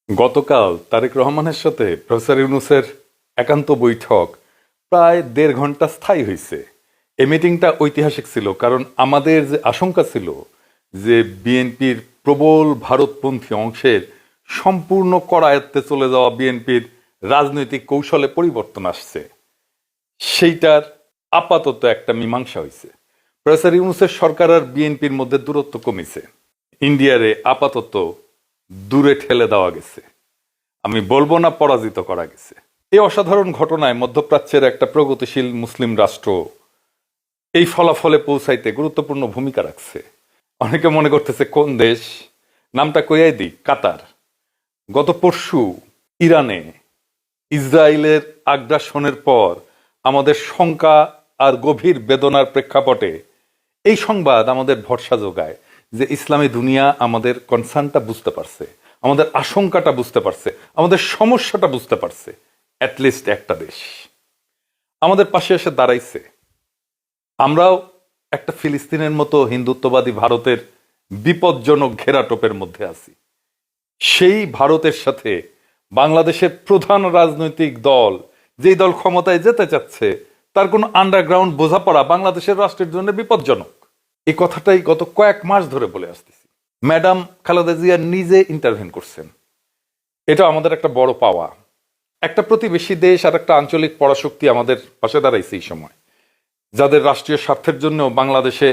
গতকাল তারেক রহমানের সাথে প্রফেসর ইউনূসের একান্ত বৈঠক প্রায় ১.৫ ঘন্টা স্থায়ী হয়েছে। এই মিটিংটা ঐতিহাসিক ছিল, কারণ আমাদের যে আশঙ্কা ছিল যে বিএনপির প্রবল ভারতপন্থী অংশের সম্পূর্ণ করায়ত্তে চলে যাওয়া বিএনপির রাজনৈতিক কৌশলে পরিবর্তন আসছে, সেইটার আপাতত একটা মীমাংসা হয়েছে। প্রফেসর ইউনূসের সরকার আর বিএনপির মধ্যে দূরত্ব কমেছে, ইন্ডিয়ারে আপাতত দূরে ঠেলে দেওয়া গেছে, আমি বলবো না পরাজিত করা গেছে। এই অসাধারণ ঘটনায় মধ্যপ্রাচ্যের একটা প্রগতিশীল মুসলিম রাষ্ট্র এই ফলাফলে পৌঁছাইতে গুরুত্বপূর্ণ ভূমিকা রাখছে। অনেকে মনে করতেছে কোন দেশ, নামটা কইয়াই দিই, কাতার। গত পরশু ইরানে ইসরায়েলের আগ্রাসনের পর আমাদের শঙ্কা আর গভীর বেদনার প্রেক্ষাপটে এই সংবাদ আমাদের ভরসা যোগায় যে ইসলামী দুনিয়া আমাদের কনসার্নটা বুঝতে পারছে, আমাদের আশঙ্কাটা বুঝতে পারছে, আমাদের সমস্যাটা বুঝতে পারছে। অ্যাটলিস্ট একটা দেশ আমাদের পাশে এসে দাঁড়াইছে। আমরাও একটা ফিলিস্তিনের মতো হিন্দুত্ববাদী ভারতের বিপজ্জনক ঘেরাটোপের মধ্যে আছি। সেই ভারতের সাথে বাংলাদেশের প্রধান রাজনৈতিক দল, যেই দল ক্ষমতায় যেতে চাচ্ছে, তার কোনো আন্ডারগ্রাউন্ড বোঝাপড়া বাংলাদেশের রাষ্ট্রের জন্য বিপজ্জনক। এই কথাটাই গত কয়েক মাস ধরে বলে আসতেছি। ম্যাডাম খালেদা জিয়া নিজে ইন্টারভেন করছেন, এটা আমাদের একটা বড় পাওয়া। একটা প্রতিবেশী দেশ আর একটা আঞ্চলিক পরাশক্তি আমাদের পাশে দাঁড়াইছে এই সময়, যাদের রাষ্ট্রীয় স্বার্থের জন্য বাংলাদেশে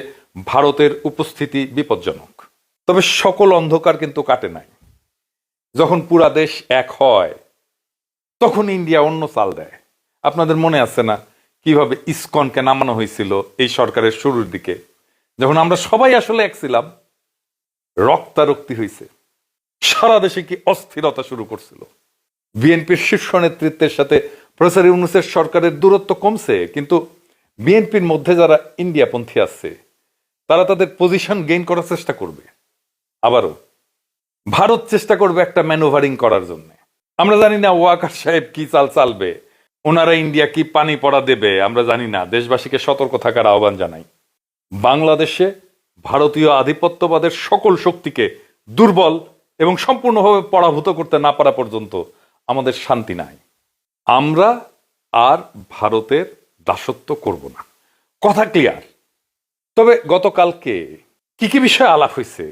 ভারতের উপস্থিতি বিপজ্জনক। তবে সকল অন্ধকার কিন্তু কাটে নাই। যখন পুরা দেশ এক হয় তখন ইন্ডিয়া অন্য চাল দেয়। আপনাদের মনে আছে না কিভাবে ইসকনকে নামানো হয়েছিল এই সরকারের শুরুর দিকে, যখন আমরা সবাই আসলে এক ছিলাম? রক্তারক্তি হয়েছে, সারা দেশে কি অস্থিরতা শুরু করছিল। বিএনপির শীর্ষ নেতৃত্বের সাথে প্রফেসর ইউনূসের সরকারের দূরত্ব কমছে, কিন্তু বিএনপির মধ্যে যারা ইন্ডিয়াপন্থী আছে তারা তাদের পজিশন গেইন করার চেষ্টা করবে। আবারও ভারত চেষ্টা করবে একটা ম্যানুভারিং করার জন্য। আমরা জানি না ওয়াকার সাহেব কি চাল চালবে, ওনারা ইন্ডিয়া কি পানি পড়া দেবে আমরা জানি না। দেশবাসীকে সতর্ক থাকার আহ্বান জানাই। বাংলাদেশে ভারতীয় আধিপত্যবাদের সকল শক্তিকে দুর্বল এবং সম্পূর্ণভাবে পরাভূত করতে না পারা পর্যন্ত আমাদের শান্তি নাই। আমরা আর ভারতের দাসত্ব করব না, কথা ক্লিয়ার। তবে গতকালকে কি কি বিষয়ে আলাপ হয়েছে?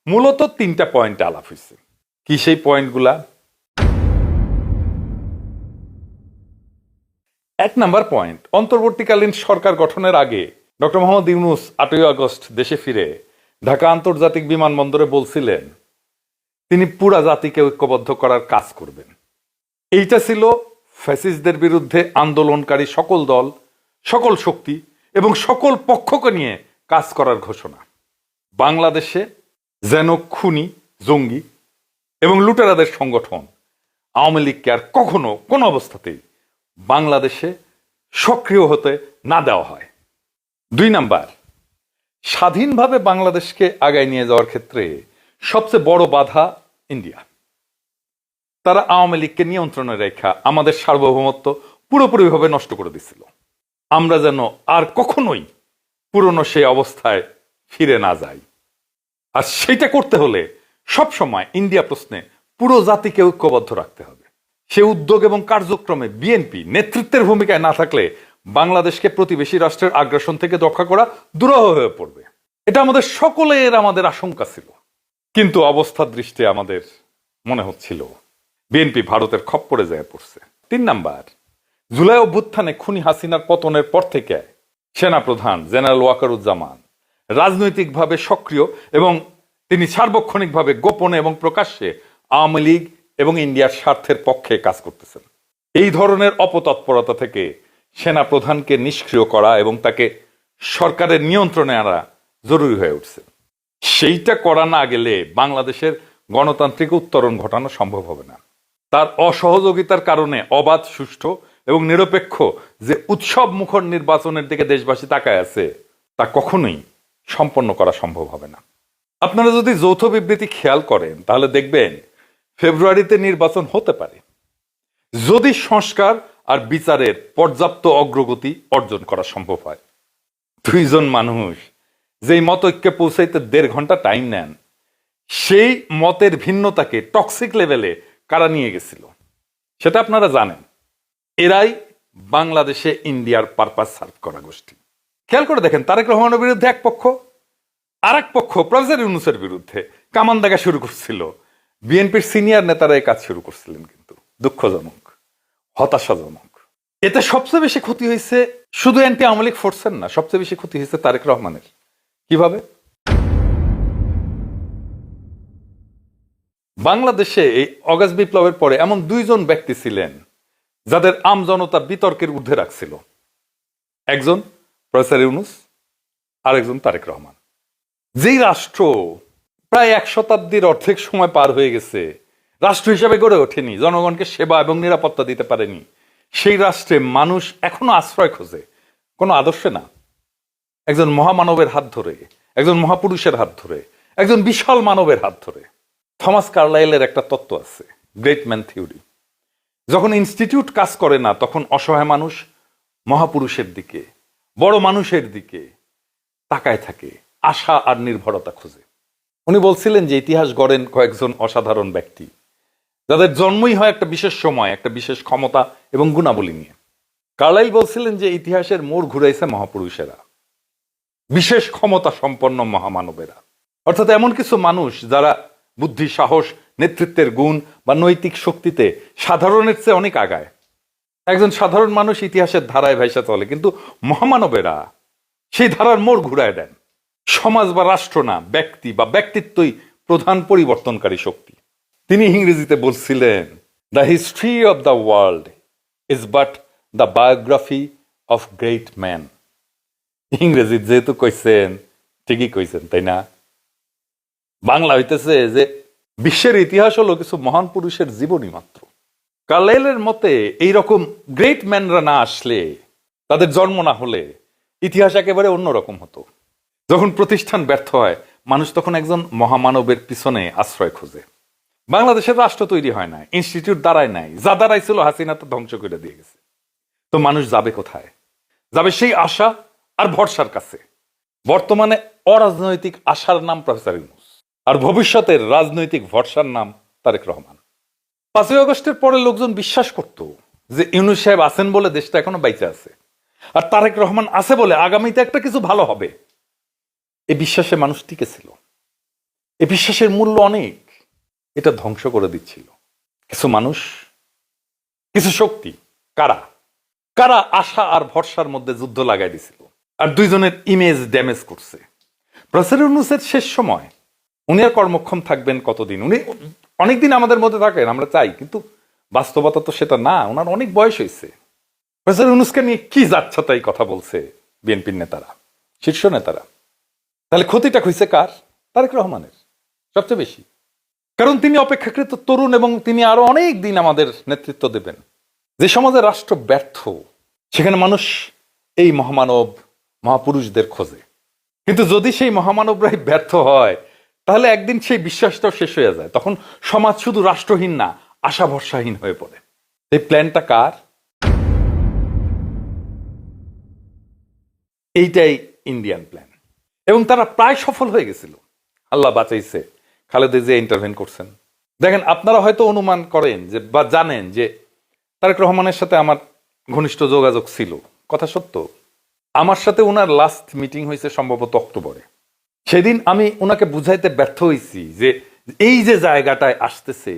মূলত 3টা পয়েন্টে আলাপ হয়েছে। কি সেই পয়েন্টগুলা? 1 নাম্বার পয়েন্ট, অন্তর্বর্তীকালীন সরকার গঠনের আগে ডক্টর মোহাম্মদ ইউনূস 8ই আগস্ট দেশে ফিরে ঢাকা আন্তর্জাতিক বিমানবন্দরে বলছিলেন তিনি পুরা জাতিকে ঐক্যবদ্ধ করার কাজ করবেন। এইটা ছিল ফ্যাসিস্টদের বিরুদ্ধে আন্দোলনকারী সকল দল, সকল শক্তি এবং সকল পক্ষকে নিয়ে কাজ করার ঘোষণা। বাংলাদেশে যেন খুনি, জঙ্গি এবং লুটেরাদের সংগঠন আওয়ামী লীগকে আর কখনো কোনো অবস্থাতেই বাংলাদেশে সক্রিয় হতে না দেওয়া হয়। 2 নাম্বার, স্বাধীনভাবে বাংলাদেশকে আগায় নিয়ে যাওয়ার ক্ষেত্রে সবচেয়ে বড় বাধা ইন্ডিয়া। তারা আওয়ামী লীগকে নিয়ন্ত্রণে রেখা আমাদের সার্বভৌমত্ব পুরোপুরিভাবে নষ্ট করে দিছিল। আমরা যেন আর কখনোই পুরনো সেই অবস্থায় ফিরে না যাই। আর সেইটা করতে হলে সবসময় ইন্ডিয়া প্রশ্নে পুরো জাতিকে ঐক্যবদ্ধ রাখতে হবে। সে উদ্যোগ এবং কার্যক্রমে বিএনপি নেতৃত্বের ভূমিকায় না থাকলে বাংলাদেশকে প্রতিবেশী রাষ্ট্রের আগ্রাসন থেকে রক্ষা করা দুরূহ হয়ে পড়বে। এটা আমাদের আশঙ্কা ছিল, কিন্তু অবস্থার দৃষ্টি আমাদের মনে হচ্ছিল বিএনপি ভারতের খপ্পরে যায় পড়ছে। 3 নাম্বার, জুলাই অভ্যুত্থানে খুনি হাসিনার পতনের পর থেকে সেনাপ্রধান জেনারেল ওয়াকারুজ্জামান রাজনৈতিকভাবে সক্রিয় এবং তিনি সার্বক্ষণিকভাবে গোপনে এবং প্রকাশ্যে আওয়ামী লীগ এবং ইন্ডিয়ার স্বার্থের পক্ষে কাজ করতেছেন। এই ধরনের অপতৎপরতা থেকে সেনাপ্রধানকে নিষ্ক্রিয় করা এবং তাকে সরকারের নিয়ন্ত্রণে আনা জরুরি হয়ে উঠছে। সেইটা করা না গেলে বাংলাদেশের গণতান্ত্রিক উত্তরণ ঘটানো সম্ভব হবে না। তার অসহযোগিতার কারণে অবাধ, সুষ্ঠু এবং নিরপেক্ষ যে উৎসব মুখর নির্বাচনের দিকে দেশবাসী তাকায় আছে, তা কখনোই সম্পন্ন করা সম্ভব হবে না। আপনারা যদি যৌথ বিবৃতি খেয়াল করেন তাহলে দেখবেন ফেব্রুয়ারিতে নির্বাচন হতে পারে, যদি সংস্কার আর বিচারের পর্যাপ্ত অগ্রগতি অর্জন করা সম্ভব হয়। 2 জন মানুষ যেই মত ঐক্যে পৌঁছাইতে 1.5 ঘন্টা টাইম নেন, সেই মতের ভিন্নতাকে টক্সিক লেভেলে কারা নিয়ে গেছিল সেটা আপনারা জানেন। এরাই বাংলাদেশে ইন্ডিয়ার পারপাস সার্ভ করা গোষ্ঠী। খেয়াল করে দেখেন, তারেক রহমানের বিরুদ্ধে এক পক্ষ, আর এক পক্ষ প্রফেসর ইউনূসের বিরুদ্ধে কামান দেখা শুরু করছিল। বিএনপির সিনিয়র নেতারা এই কাজ শুরু করছিলেন, কিন্তু দুঃখজনক, হতাশাজনক। এতে সবচেয়ে বেশি ক্ষতি হয়েছে শুধু অ্যান্টি আওয়ামী লীগ ফোর্সের না, সবচেয়ে বেশি ক্ষতি হয়েছে তারেক রহমানের। কিভাবে? বাংলাদেশে এই অগাস্ট বিপ্লবের পরে এমন দুইজন ব্যক্তি ছিলেন যাদের আমজনতা বিতর্কের ঊর্ধ্বে রাখছিল। একজন প্রফেসর ইউনূস, আর একজন তারেক রহমান। যেই রাষ্ট্র প্রায় এক শতাব্দীর অর্ধেক সময় পার হয়ে গেছে, রাষ্ট্র হিসেবে গড়ে ওঠেনি, জনগণকে সেবা এবং নিরাপত্তা দিতে পারেনি, সেই রাষ্ট্রে মানুষ এখনো আশ্রয় খোঁজে, কোনো আদর্শে না। একজন মহামানবের হাত ধরে, একজন মহাপুরুষের হাত ধরে, একজন বিশাল মানবের হাত ধরে। থমাস কার্লাইলের একটা তত্ত্ব আছে, গ্রেট ম্যান থিওরি। যখন ইনস্টিটিউট কাজ করে না, তখন অসহায় মানুষ মহাপুরুষের দিকে, বড় মানুষের দিকে তাকায় থাকে, আশা আর নির্ভরতা খোঁজে। উনি বলছিলেন যে ইতিহাস গড়েন কয়েকজন অসাধারণ ব্যক্তি, যাদের জন্মই হয় একটা বিশেষ সময়, একটা বিশেষ ক্ষমতা এবং গুণাবলী নিয়ে। কার্লাইল বলছিলেন যে ইতিহাসের মোড় ঘুরাইছে মহাপুরুষেরা, বিশেষ ক্ষমতা সম্পন্ন মহামানবেরা। অর্থাৎ এমন কিছু মানুষ যারা বুদ্ধি, সাহস, নেতৃত্বের গুণ বা নৈতিক শক্তিতে সাধারণের চেয়ে অনেক আগায়। একজন সাধারণ মানুষ ইতিহাসের ধারায় ভাইসা চলে, কিন্তু মহামানবেরা সেই ধারার মোড় ঘুরায় দেন। সমাজ বা রাষ্ট্র না, ব্যক্তি বা ব্যক্তিত্বই প্রধান পরিবর্তনকারী শক্তি। তিনি ইংরেজিতে বলছিলেন, the history of the world is but the biography of great man. ইংরেজি যেহেতু কইছেন, ঠিকই কইছেন, তাই না? বাংলা হইতেছে যে বিশ্বের ইতিহাস হলো কিছু মহান পুরুষের জীবনী মাত্র। কার্লাইলের মতে এইরকম গ্রেট ম্যানরা না আসলে, তাদের জন্ম না হলে ইতিহাস একেবারে অন্যরকম হতো। যখন প্রতিষ্ঠান ব্যর্থ হয়, মানুষ তখন একজন মহামানবের পিছনে আশ্রয় খোঁজে। বাংলাদেশের রাষ্ট্র তৈরি হয় না, ইনস্টিটিউট দাঁড়ায় নাই, যা দাঁড়াইছিল হাসিনা তো ধ্বংস করে দিয়ে গেছে। তো মানুষ যাবে কোথায়? যাবে সেই আশা আর ভরসার কাছে। বর্তমানে অরাজনৈতিক আশার নাম প্রফেসর ইউনূস, আর ভবিষ্যতের রাজনৈতিক ভরসার নাম তারেক রহমান। 5ই আগস্টের পরে লোকজন বিশ্বাস করত যে ইউনূস সাহেব আছেন বলে দেশটা এখনো বাইচে আছে, আর তারেক রহমান আছে বলে আগামীতে একটা কিছু ভালো হবে। এই বিশ্বাসে মানুষ টিকেছিল। এই বিশ্বাসের মূল্য অনেক, এটা ধ্বংস করে দিচ্ছিল কিছু মানুষ, কিছু শক্তি। কারা? কারা আশা আর ভরসার মধ্যে যুদ্ধ লাগাই দিছিল, আর দুইজনের ইমেজ ড্যামেজ করছে। প্রফেসর ইউনূসের শেষ সময়, উনি আর কর্মক্ষম থাকবেন কতদিন? উনি অনেকদিন আমাদের মধ্যে থাকেন, আমরা চাই, কিন্তু বাস্তবতা তো সেটা না। ওনার অনেক বয়স হয়েছে। প্রফেসর ইউনূসকে নিয়ে কি যাচ্ছাতাই কথা বলছে বিএনপির নেতারা, শীর্ষ নেতারা। তাহলে ক্ষতিটা হয়েছে কার? তারেক রহমানের সবচেয়ে বেশি। কারণ তিনি অপেক্ষাকৃত তরুণ এবং তিনি আরো অনেক দিন আমাদের নেতৃত্ব দেবেন। যে সমাজে রাষ্ট্র ব্যর্থ, সেখানে মানুষ এই মহামানব, মহাপুরুষদের খোঁজে। কিন্তু যদি সেই মহামানবরাই ব্যর্থ হয়, তাহলে একদিন সেই বিশ্বাসটাও শেষ হয়ে যায়। তখন সমাজ শুধু রাষ্ট্রহীন না, আশা ভরসাহীন হয়ে পড়ে। এই প্ল্যানটা কার? এইটাই ইন্ডিয়ান প্ল্যান, এবং তারা প্রায় সফল হয়ে গেছিল। আল্লাহ বাঁচাইছে, খালেদা জিয়া ইন্টারভেন করছেন। দেখেন, আপনারা হয়তো অনুমান করেন যে বা জানেন যে তারেক রহমানের সাথে আমার ঘনিষ্ঠ যোগাযোগ ছিল, কথা সত্য। আমার সাথে ওনার লাস্ট মিটিং হয়েছে সম্ভবত অক্টোবরে। সেদিন আমি ওনাকে বুঝাইতে ব্যর্থ হয়েছি যে এই যে জায়গাটায় আসতেছে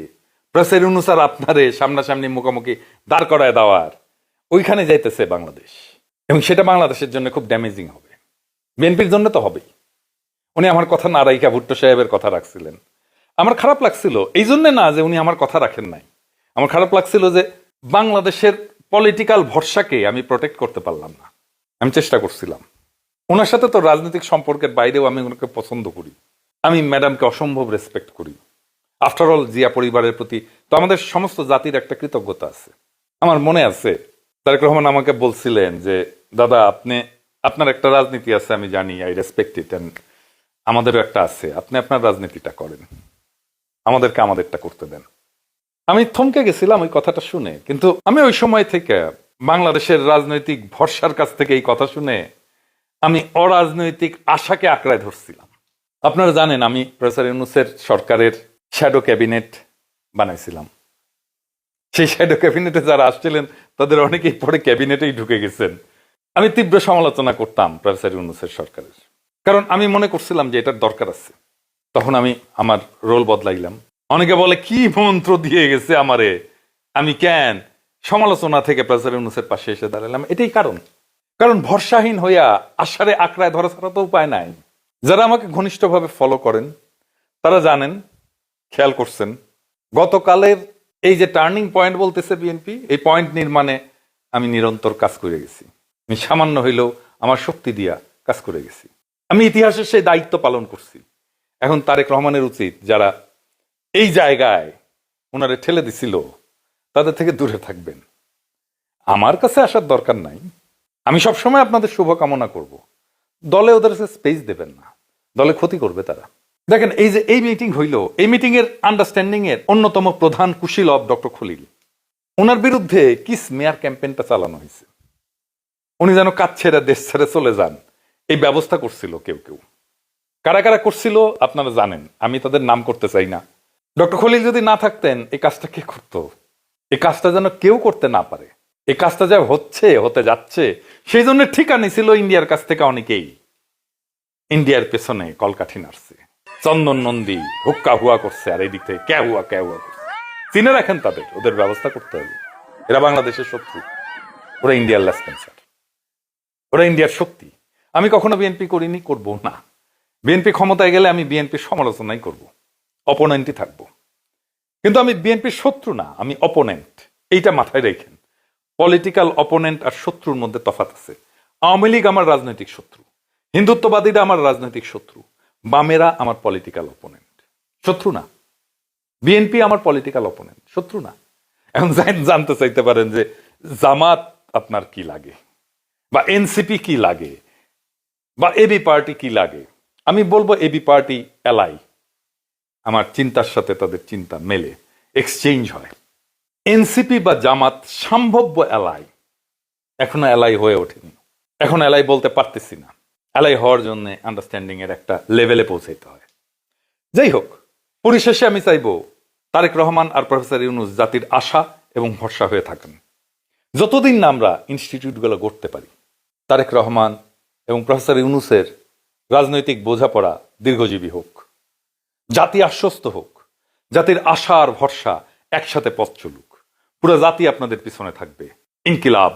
প্রফেসর ইউনূস আর আপনারে সামনাসামনি মুখোমুখি দাঁড় করায় দেওয়ার, ওইখানে যাইতেছে বাংলাদেশ, এবং সেটা বাংলাদেশের জন্য খুব ড্যামেজিং হবে। বিএনপির জন্য তো হবেই। উনি আমার কথা না রাইখা ভুট্টো সাহেবের কথা রাখছিলেন। আমার খারাপ লাগছিল, এই জন্য না যে উনি আমার কথা রাখেন নাই, আমার খারাপ লাগছিল যে বাংলাদেশের পলিটিক্যাল ভরসাকে আমি প্রোটেক্ট করতে পারলাম না। আমি চেষ্টা করছিলাম। ওনার সাথে তো রাজনৈতিক সম্পর্কের বাইরেও আমি ওনাকে পছন্দ করি। আমি ম্যাডামকে অসম্ভব রেসপেক্ট করি। আফটার অল জিয়া পরিবারের প্রতি তো আমাদের সমস্ত জাতির একটা কৃতজ্ঞতা আছে। আমার মনে আছে তারেক রহমান আমাকে বলছিলেন যে দাদা, আপনার একটা রাজনীতি আছে, আমি জানি, আই রেসপেক্ট ইট, এন্ড আমাদেরও একটা আছে, আপনি আপনার রাজনীতিটা করেন, আমাদেরকে আমাদেরটা করতে দেন। আমি থমকে গেছিলাম ওই কথাটা শুনে, কিন্তু আমি ওই সময় থেকে বাংলাদেশের রাজনৈতিক ভরসার কাছ থেকে এই কথা শুনে আমি অরাজনৈতিক আশাকে আঁকড়ায় ধরছিলাম। আপনারা জানেন আমি প্রফেসর ইউনূসের সরকারের শ্যাডো ক্যাবিনেট বানাইছিলাম। সেই শ্যাডো ক্যাবিনেটে যারা আসছিলেন তাদের অনেকেই পরে ক্যাবিনেটেই ঢুকে গেছেন। আমি তীব্র সমালোচনা করতাম প্রফেসর ইউনূসের সরকারের, কারণ আমি মনে করছিলাম যে এটার দরকার আছে। তখন আমি আমার রোল বদলাইলাম। অনেকে বলে কি মন্ত্র দিয়ে গেছে আমারে, আমি কেন সমালোচনা থেকে প্রফেসর ইউনূসের পাশে এসে দাঁড়ালাম। এটাই কারণ ভরসাহীন হইয়া আশারে আঁকড়ায় ধরা ছাড়া তো উপায় নাই। যারা আমাকে ঘনিষ্ঠভাবে ফলো করেন তারা জানেন, খেয়াল করছেন, গতকালের এই যে টার্নিং পয়েন্ট বলতেছে বিএনপি, এই পয়েন্ট নির্মাণে আমি নিরন্তর কাজ করে গেছি। আমি সামান্য হইলেও আমার শক্তি দিয়া কাজ করে গেছি। আমি ইতিহাসের সেই দায়িত্ব পালন করছি। এখন তারেক রহমানের উচিত যারা এই জায়গায় ওনারে ঠেলে দিছিল তাদের থেকে দূরে থাকবেন। আমার কাছে আসার দরকার নাই। আমি সবসময় আপনাদের শুভকামনা করব। দলে ওদের স্পেস দেবেন না, দলে ক্ষতি করবে তারা। দেখেন এই যে এই মিটিং হইল, এই মিটিং এর আন্ডারস্ট্যান্ডিং এর অন্যতম প্রধান কুশীলব ডক্টর খলিল। ওনার বিরুদ্ধে কি স্মিয়ার ক্যাম্পেইনটা চালানো হয়েছে, উনি যেন কাজ ছেড়ে দেশ ছেড়ে চলে যান, এই ব্যবস্থা করছিল কেউ কেউ। কারা কারা করছিল আপনারা জানেন, আমি তাদের নাম করতে চাই না। ডক্টর খলিল যদি না থাকতেন এই কাজটা কে করতো? এই কাজটা যেন কেউ করতে না পারে। এই কাজটা যা হতে যাচ্ছে, সেই জন্য ঠিকানি ছিল ইন্ডিয়ার কাছ থেকে অনেকেই ইন্ডিয়ার পেছনে কলকাঠি নাড়ছে, চন্দন নন্দী হুক্কা হুয়া করছে, আর এই দিক থেকে ক্যা হুয়া করছে। চিনে রাখেন তাদের, ওদের ব্যবস্থা করতে হবে। এরা বাংলাদেশের শত্রু, ওরা ইন্ডিয়ার লেসপেন্সার, ওরা ইন্ডিয়ার শক্তি। আমি কখনো বিএনপি করিনি, করবো না। বিএনপি ক্ষমতায় গেলে আমি বিএনপির সমালোচনাই করব, অপোনেন্টই থাকবো। কিন্তু আমি বিএনপির শত্রু না, আমি অপোনেন্ট। এইটা মাথায় রেখেন। পলিটিক্যাল অপোনেন্ট আর শত্রুর মধ্যে তফাৎ আছে। আওয়ামী লীগ আমার রাজনৈতিক শত্রু, হিন্দুত্ববাদীরা আমার রাজনৈতিক শত্রু, বামেরা আমার পলিটিক্যাল অপোনেন্ট, শত্রু না। বিএনপি আমার পলিটিক্যাল অপোনেন্ট, শত্রু না। এখন জানতে চাইতে পারেন যে জামাত আপনার কি লাগে, বা এনসিপি কি লাগে, বা এবি পার্টি কি লাগে। আমি বলবো এবি পার্টি এলাই, আমার চিন্তার সাথে তাদের চিন্তা মেলে, এক্সচেঞ্জ হয়। এনসিপি বা জামাত সম্ভাব্য এলাই, এখনো এলাই হয়ে ওঠেনি, এখন এলাই বলতে পারতেছি না। এলাই হওয়ার জন্য আন্ডারস্ট্যান্ডিং এর একটা লেভেলে পৌঁছাইতে হয়। যাই হোক, পরিশেষে আমি চাইবো তারেক রহমান আর প্রফেসর ইউনূস জাতির আশা এবং ভরসা হয়ে থাকেন। যতদিন না আমরা ইনস্টিটিউটগুলো গড়তে পারি, তারেক রহমান এবং প্রফেসর ইউনূসের রাজনৈতিক বোঝাপড়া দীর্ঘজীবী হোক, জাতি আশ্বস্ত হোক, জাতির আশা আর ভরসা একসাথে পথ চলুক। পুরো জাতি আপনাদের পিছনে থাকবে। ইনকিলাব।